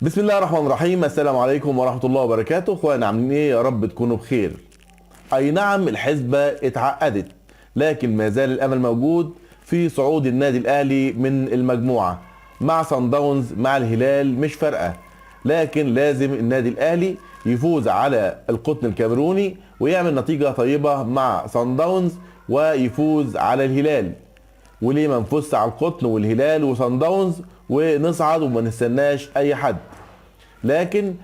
بسم الله الرحمن الرحيم. السلام عليكم ورحمة الله وبركاته. اخوانا عاملين ايه؟ يا رب تكونوا بخير. اي نعم الحسبة اتعقدت، لكن ما زال الامل موجود في صعود النادي الاهلي من المجموعة مع صن داونز مع الهلال، مش فارقة. لكن لازم النادي الاهلي يفوز على القطن الكاميروني ويعمل نتيجة طيبة مع صن داونز ويفوز على الهلال. وليه ما نفوزش على القطن والهلال وصن داونز ونصعد وما نستناش اي حد؟ لكن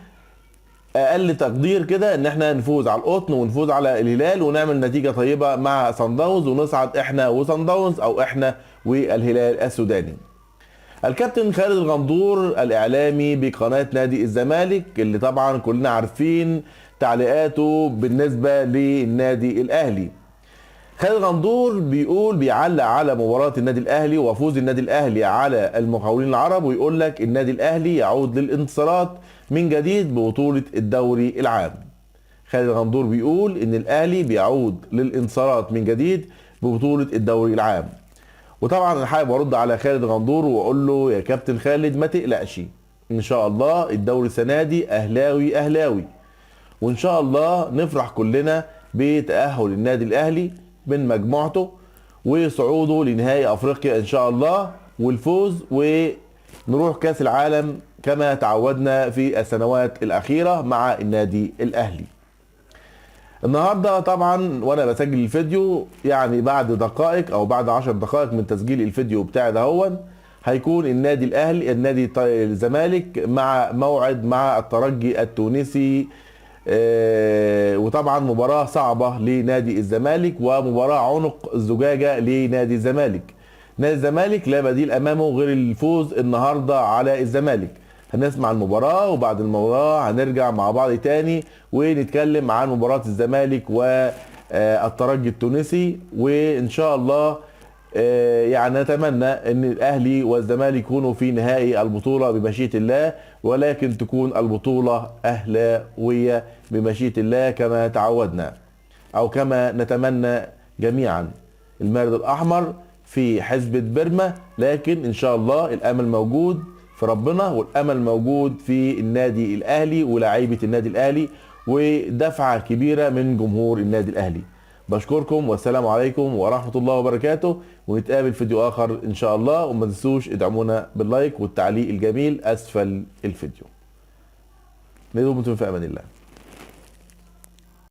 اقل تقدير كده ان احنا نفوز على القطن ونفوز على الهلال ونعمل نتيجه طيبه مع صن داونز ونصعد احنا وصن داونز او احنا والهلال السوداني. الكابتن خالد الغندور الاعلامي بقناه نادي الزمالك، اللي طبعا كلنا عارفين تعليقاته بالنسبه للنادي الاهلي. خالد غندور بيعلق على مباراة النادي الأهلي وفوز النادي الأهلي على المقاولين العرب، ويقول لك النادي الأهلي يعود للانتصارات من جديد ببطولة الدوري العام. خالد غندور بيقول إن الأهلي بيعود للانتصارات من جديد ببطولة الدوري العام. وطبعا أنا حابب أرد على خالد غندور وأقول له يا كابتن خالد ما تقلقش، إن شاء الله الدوري السنة دي أهلاوي أهلاوي، وإن شاء الله نفرح كلنا بتأهل النادي الأهلي من مجموعته وصعوده لنهائي افريقيا ان شاء الله والفوز، ونروح كاس العالم كما تعودنا في السنوات الاخيره مع النادي الاهلي. النهارده طبعا وانا بسجل الفيديو، يعني بعد دقائق او بعد 10 دقائق من تسجيل الفيديو بتاعي دهون، هيكون النادي الاهلي النادي الزمالك مع موعد مع الترجي التونسي. وطبعا مباراة صعبة لنادي الزمالك ومباراة عنق الزجاجة لنادي الزمالك. نادي الزمالك لا بديل امامه غير الفوز النهاردة على الزمالك. هنسمع المباراة وبعد المباراة هنرجع مع بعض تاني ونتكلم عن مباراة الزمالك والترجي التونسي، وان شاء الله يعني نتمنى ان الاهلي والزمالك يكونوا في نهائي البطوله بمشيئه الله، ولكن تكون البطوله اهلاويه بمشيئه الله كما تعودنا او كما نتمنى جميعا. المارد الاحمر في حسبة بيرما، لكن ان شاء الله الامل موجود في ربنا والامل موجود في النادي الاهلي ولاعيبه النادي الاهلي ودفعه كبيره من جمهور النادي الاهلي. بشكركم والسلام عليكم ورحمة الله وبركاته، ونتقابل فيديو آخر إن شاء الله. وما تنسوش ادعمونا باللايك والتعليق الجميل أسفل الفيديو. ندوم في أمان الله.